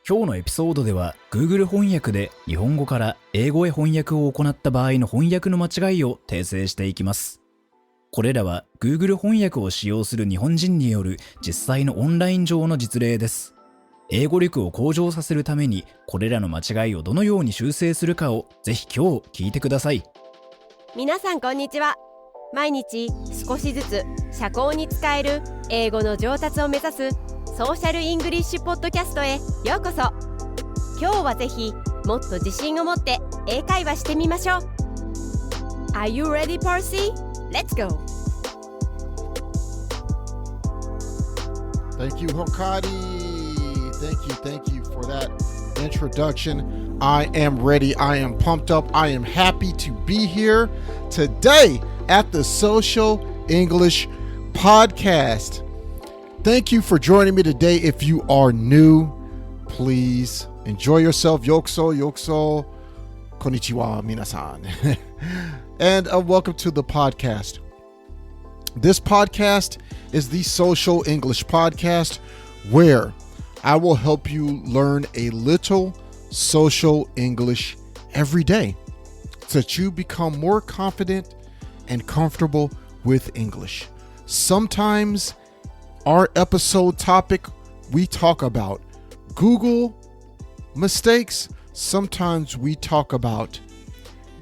今日のエピソードでは Google 翻訳で日本語から英語へ翻訳を行った場合の翻訳の間違いを訂正していきます。これらは Google 翻訳を使用する日本人による実際のオンライン上の実例です。英語力を向上させるためにこれらの間違いをどのように修正するかをぜひ今日聞いてください。皆さんこんにちは。毎日少しずつ社交に使える英語の上達を目指すソーシャルイングリッシュポッドキャストへようこそ。今日はぜひもっと自信を持って英会話してみましょう。 Are you ready, Percy? Let's go! Thank you, Hokadi. Thank you for that introduction. I am ready. I am pumped up. I am happy to be here today at the Social English Podcast. Thank you for joining me today. If you are new, please enjoy yourself. Yokuso, konnichiwa, minasan. And welcome to the podcast. This podcast is the Social English Podcast, where I will help you learn a little social English every day so that you become more confident and comfortable with English. Sometimes our episode topic, we talk about Google mistakes. Sometimes we talk about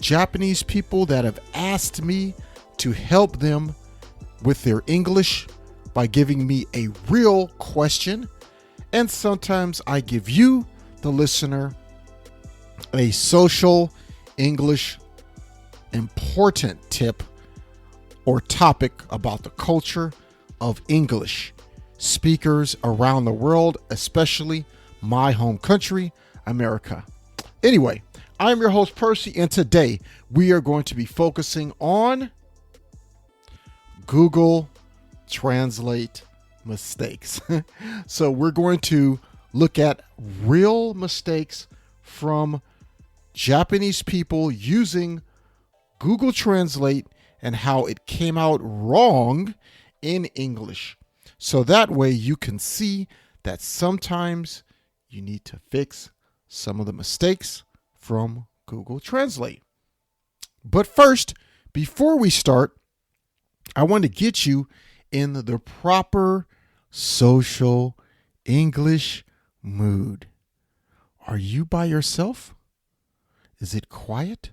Japanese people that have asked me to help them with their English by giving me a real question. And sometimes I give you, the listener, a social English important tip or topic about the culture of English speakers around the world, especially my home country, America. Anyway, I'm your host, Percy, and today we are going to be focusing on Google Translate mistakes. So we're going to look at real mistakes from Japanese people using Google Translate and how it came out wrong in English. So that way you can see that sometimes you need to fix some of the mistakes from Google Translate. But first, before we start, I want to get you in the proper social English mood. Are you by yourself? Is it quiet?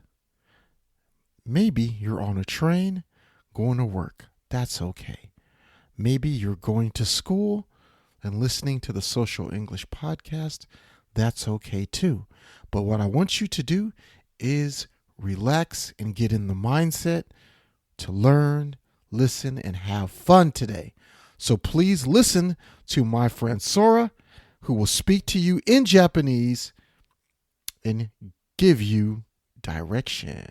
Maybe you're on a train going to work. That's okay. Maybe you're going to school and listening to the Social English Podcast. That's okay too. But what I want you to do is relax and get in the mindset to learn, listen, and have fun today. So please listen to my friend Sora, who will speak to you in Japanese and give you direction.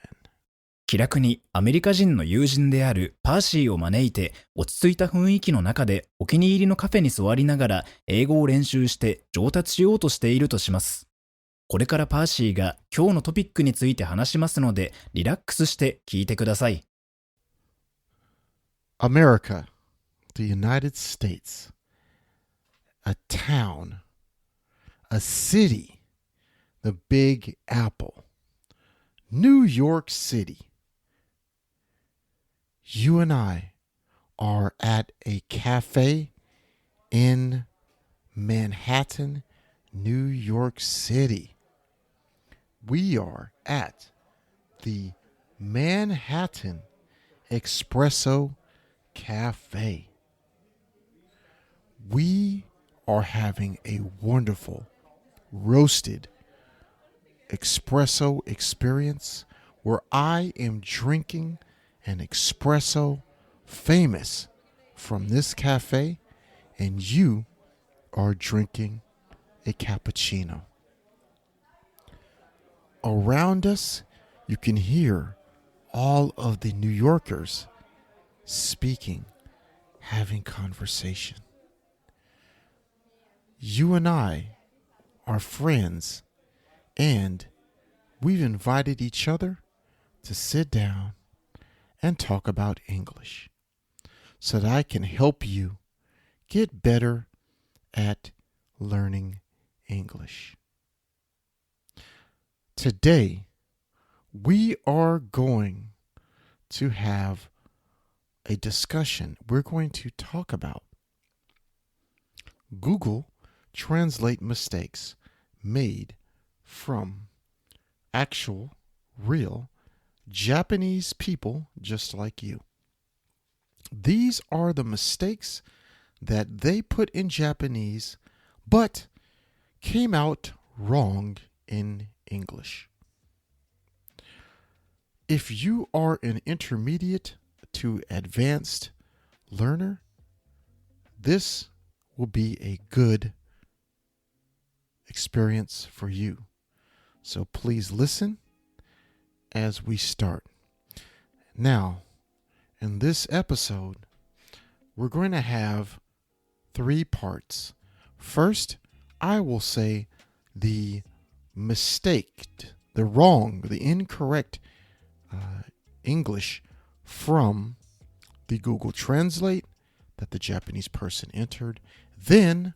気楽にアメリカ人の友人であるパーシーを招いて落ち着いた雰囲気の中でお気に入りのカフェに座りながら英語を練習して上達しようとしているとします。これからパーシーが今日のトピックについて話しますのでリラックスして聞いてください。America, the United States, a town, a city, the Big Apple, New York City.You and I are at a cafe in Manhattan, New York City. We are at the Manhattan Espresso Cafe. We are having a wonderful roasted espresso experience where I am drinking an espresso famous from this cafe, and you are drinking a cappuccino. Around us, you can hear all of the New Yorkers speaking, having conversation. You and I are friends, and we've invited each other to sit down and talk about English so that I can help you get better at learning English. Today, we are going to have a discussion. We're going to talk about Google Translate mistakes made from actual, real Japanese people just like you. These are the mistakes that they put in Japanese, but came out wrong in English. If you are an intermediate to advanced learner, this will be a good experience for you. So please listen as we start. Now, in this episode, we're going to have 3 parts. First, I will say the mistake, the wrong, the incorrect English from the Google Translate that the Japanese person entered. Then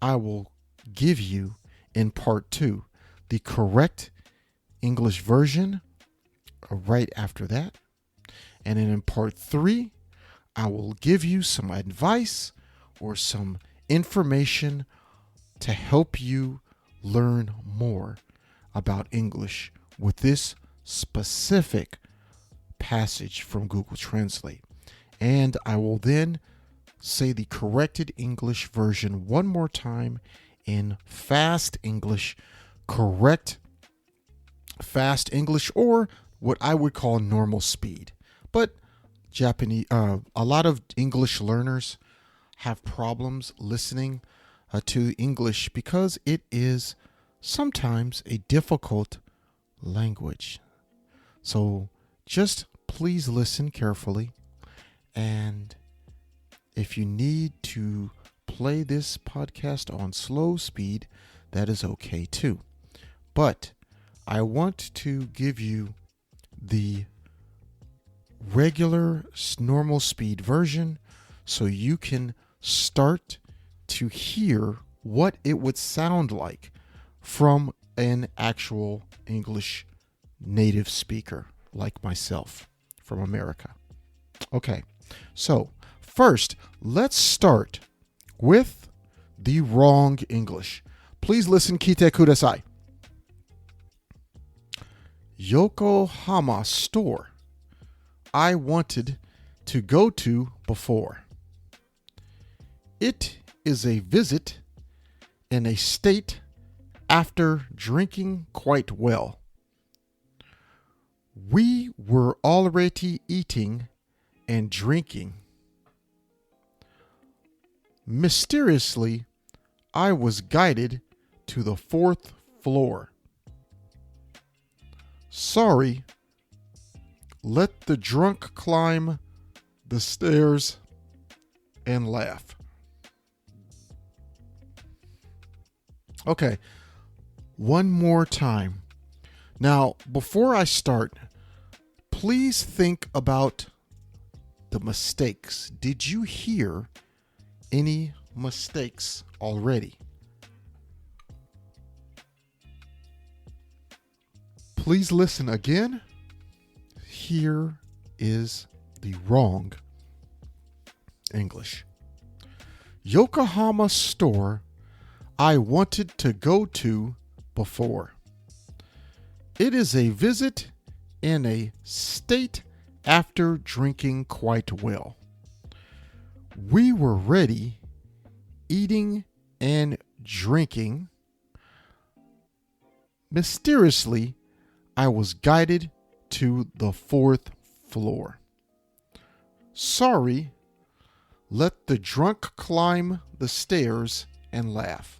I will give you in part 2 the correct English version right after that. And then in part 3, I will give you some advice or some information to help you learn more about English with this specific passage from Google Translate. And I will then say the corrected English version one more time in fast English, correct fast English, or what I would call normal speed. But a lot of English learners have problems listening to English because it is sometimes a difficult language. So just please listen carefully, and if you need to play this podcast on slow speed, that is okay too. But I want to give you the regular normal speed version so you can start to hear what it would sound like from an actual English native speaker like myself from America. Okay, so first, let's start with the wrong English. Please listen, kite kudasai. Yokohama store I wanted to go to before. It is a visit in a state after drinking quite well. We were already eating and drinking. Mysteriously, I was guided to the 4th floor. Sorry, let the drunk climb the stairs and laugh. Okay, one more time. Now, before I start, please think about the mistakes. Did you hear any mistakes already? Please listen again. Here is the wrong English. Yokohama store I wanted to go to before. It is a visit in a state after drinking quite well. We were ready, eating and drinking. Mysteriously, I was guided to the 4th floor. Sorry, let the drunk climb the stairs and laugh.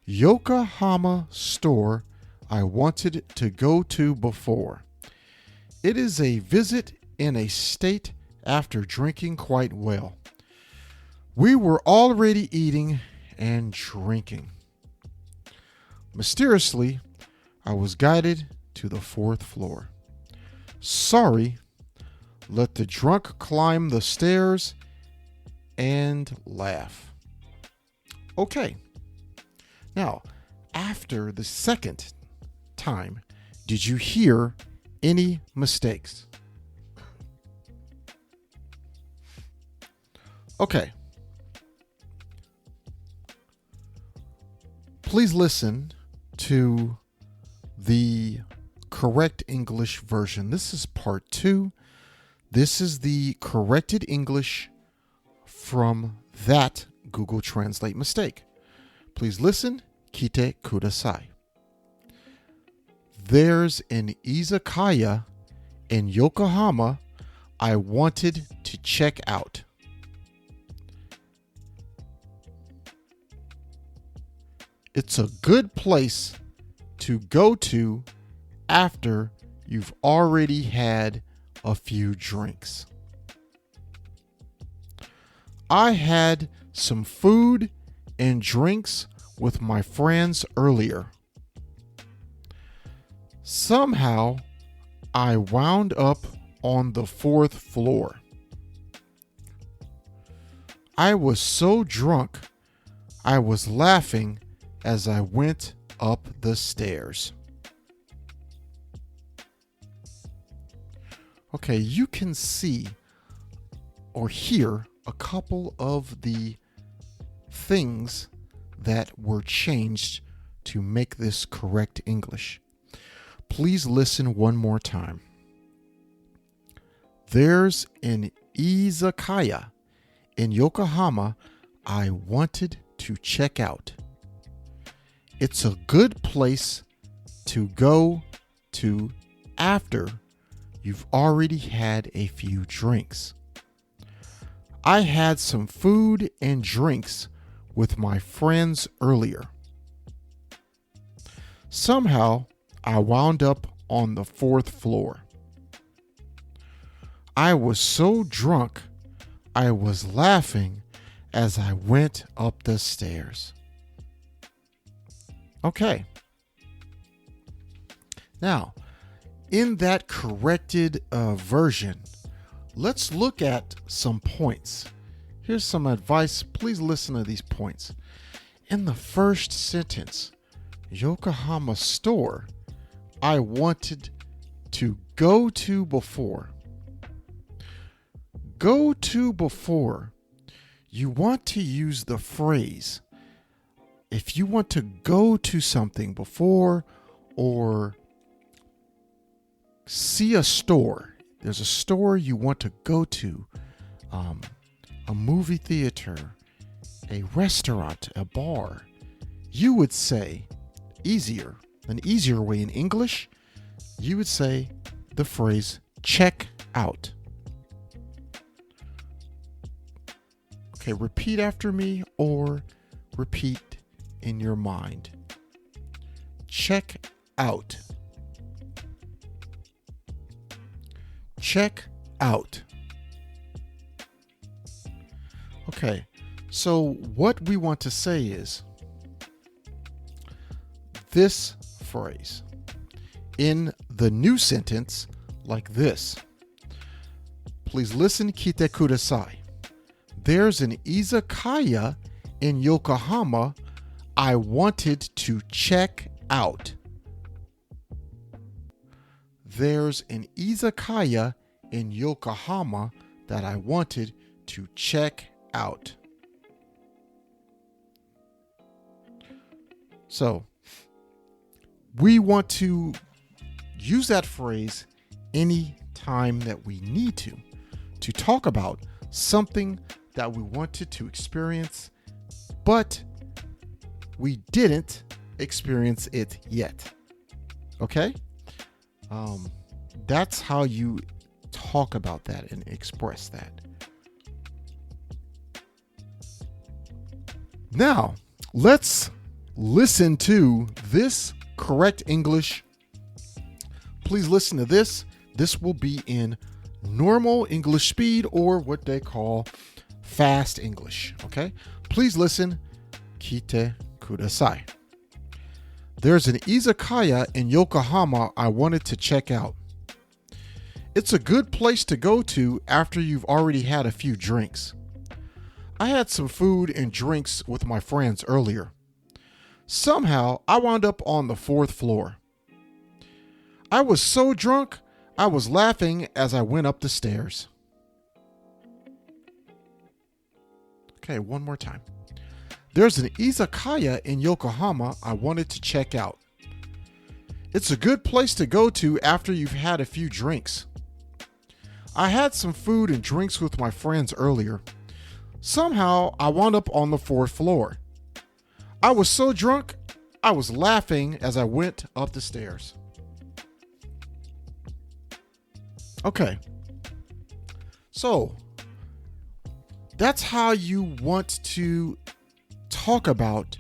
Yokohama store I wanted to go to before. It is a visit in a state after drinking quite well. We were already eating and drinking. Mysteriously, I was guided to the 4th floor. Sorry, let the drunk climb the stairs and laugh. Okay, Now, after the second time, did you hear any mistakes? Okay. Please listen to the correct English version. This is part 2. This is the corrected English from that Google Translate mistake. Please listen. Kite kudasai. There's an izakaya in Yokohama I wanted to check out. It's a good place to go to after you've already had a few drinks. I had some food and drinks with my friends earlier. Somehow, I wound up on the 4th floor. I was so drunk, I was laughing as I went up the stairs. Okay, you can see or hear a couple of the things that were changed to make this correct English. Please listen one more time. There's an izakaya in Yokohama I wanted to check out. It's a good place to go to after you've already had a few drinks. I had some food and drinks with my friends earlier. Somehow, I wound up on the 4th floor. I was so drunk, I was laughing as I went up the stairs. Okay. Now, in that corrected version, let's look at some points. Here's some advice. Please listen to these points. In the first sentence, Yokohama store I wanted to go to before. Go to before. You want to use the phrase. If you want to go to something before or see a store, there's a store you want to go to, a movie theater, a restaurant, a bar, you would say an easier way in English, you would say the phrase check out. Okay, repeat after me or repeat in your mind. Check out. Check out. Okay, so what we want to say is this phrase in the new sentence like this. Please listen, kite kudasai. There's an izakaya in Yokohama I wanted to check out. There's an izakaya in Yokohama that I wanted to check out. So, we want to use that phrase any time that we need to talk about something that we wanted to experience, but we didn't experience it yet. Okay? That's how you talk about that and express that. Now, let's listen to this correct English. Please listen to this. This will be in normal English speed or what they call fast English. Okay? Please listen. Kite kudasai. There's an izakaya in Yokohama I wanted to check out. It's a good place to go to after you've already had a few drinks. I had some food and drinks with my friends earlier. Somehow, I wound up on the 4th floor. I was so drunk, I was laughing as I went up the stairs. Okay, one more time. There's an izakaya in Yokohama I wanted to check out. It's a good place to go to after you've had a few drinks. I had some food and drinks with my friends earlier. Somehow, I wound up on the 4th floor. I was so drunk, I was laughing as I went up the stairs. Okay. So, that's how you want to talk about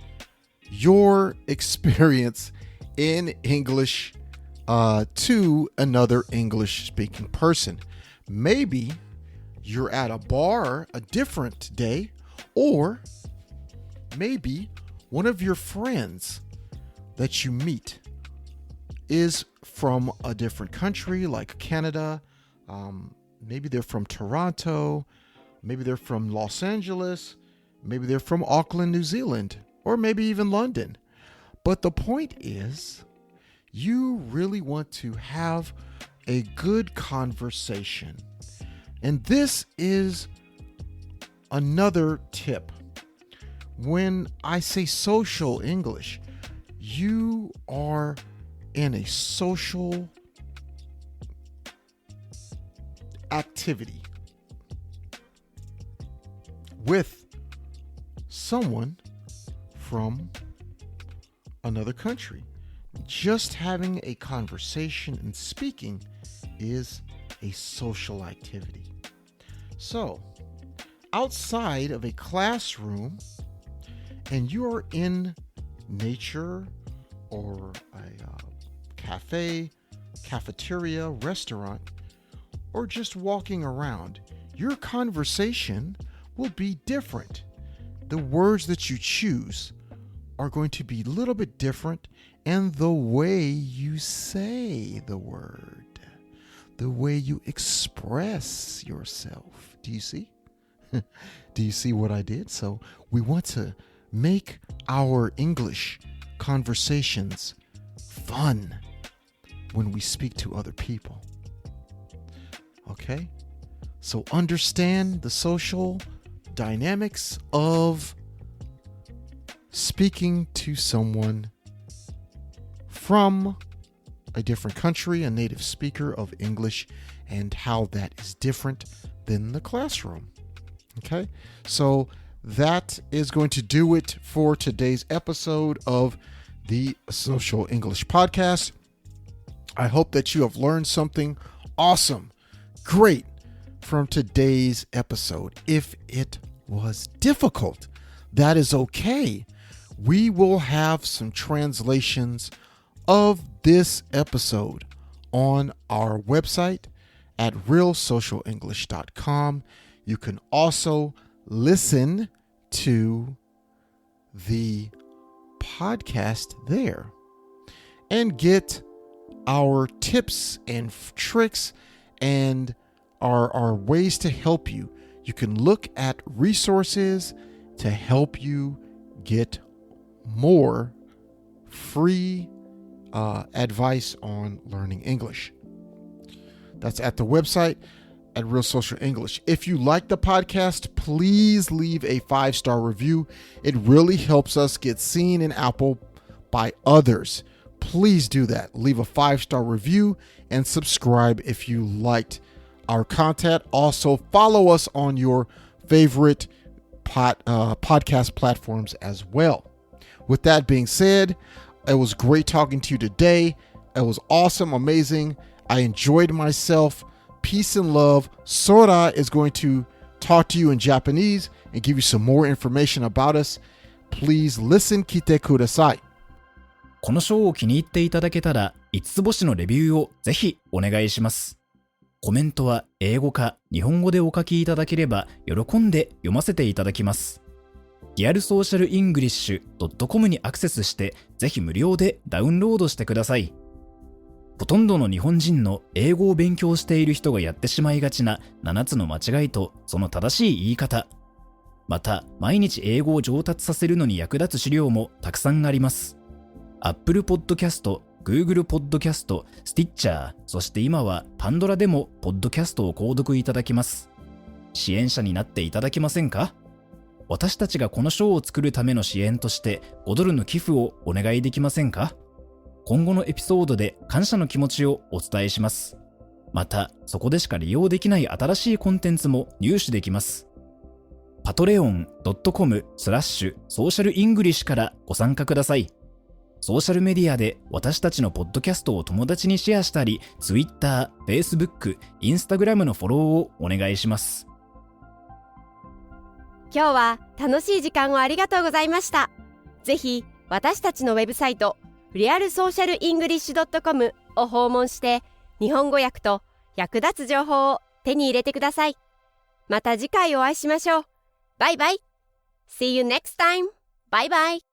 your experience in English to another English-speaking person. Maybe you're at a bar a different day, or maybe one of your friends that you meet is from a different country like Canada. Maybe they're from Toronto. Maybe they're from Los Angeles. Maybe they're from Auckland, New Zealand, or maybe even London. But the point is, you really want to have a good conversation. And this is another tip. When I say social English, you are in a social activity with someone from another country. Just having a conversation and speaking is a social activity. So, outside of a classroom, and you are in nature or a cafe, cafeteria, restaurant, or just walking around, your conversation will be different. The words that you choose are going to be a little bit different, and the way you say the word, the way you express yourself. Do you see? Do you see what I did? So we want to make our English conversations fun when we speak to other people. Okay? So understand the social dynamics of speaking to someone from a different country, a native speaker of English, and how that is different than the classroom. Okay? So that is going to do it for today's episode of the Social English Podcast. I hope that you have learned something awesome, great from today's episode. If it was difficult, that is okay. We will have some translations of this episode on our website at realsocialenglish.com. You can also listen to the podcast there and get our tips and tricks and our ways to help you. You can look at resources to help you get more free advice on learning English. That's at the website at Real Social English. If you like the podcast, please leave a 5-star review. It really helps us get seen in Apple by others. Please do that. Leave a 5-star review and subscribe if you liked our content. Also, follow us on your favorite podcast platforms as well. With that being said, it was great talking to you today. It was awesome, amazing. I enjoyed myself. Peace and love. Sora is going to talk to you in Japanese and give you some more information about us. Please listen, 聞いてください。このショーを気に入っていただけたら、5つ星のレビューをぜひお願いします。コメントは英語か日本語でお書きいただければ喜んで読ませていただきます。リアルソーシャルイングリッシュ .com にアクセスしてぜひ無料でダウンロードしてください。ほとんどの日本人の英語を勉強している人がやってしまいがちな7つの間違いとその正しい言い方。また、毎日英語を上達させるのに役立つ資料もたくさんあります。Apple Podcast、Google Podcast、Stitcher、そして今はパンドラでもポッドキャストを購読いただけます。支援者になっていただけませんか？私たちがこのショーを作るための支援として5ドルの寄付をお願いできませんか？今後のエピソードで感謝の気持ちをお伝えします。また、そこでしか利用できない新しいコンテンツも入手できます。patreon.com/socialenglish からご参加ください。ソーシャルメディアで私たちのポッドキャストを友達にシェアしたり、Twitter、Facebook、Instagram のフォローをお願いします。今日は楽しい時間をありがとうございました。ぜひ私たちのウェブサイトrealsocialenglish.com を訪問して日本語訳と役立つ情報を手に入れてください。また次回お会いしましょう。バイバイ。See you next time. バイバイ。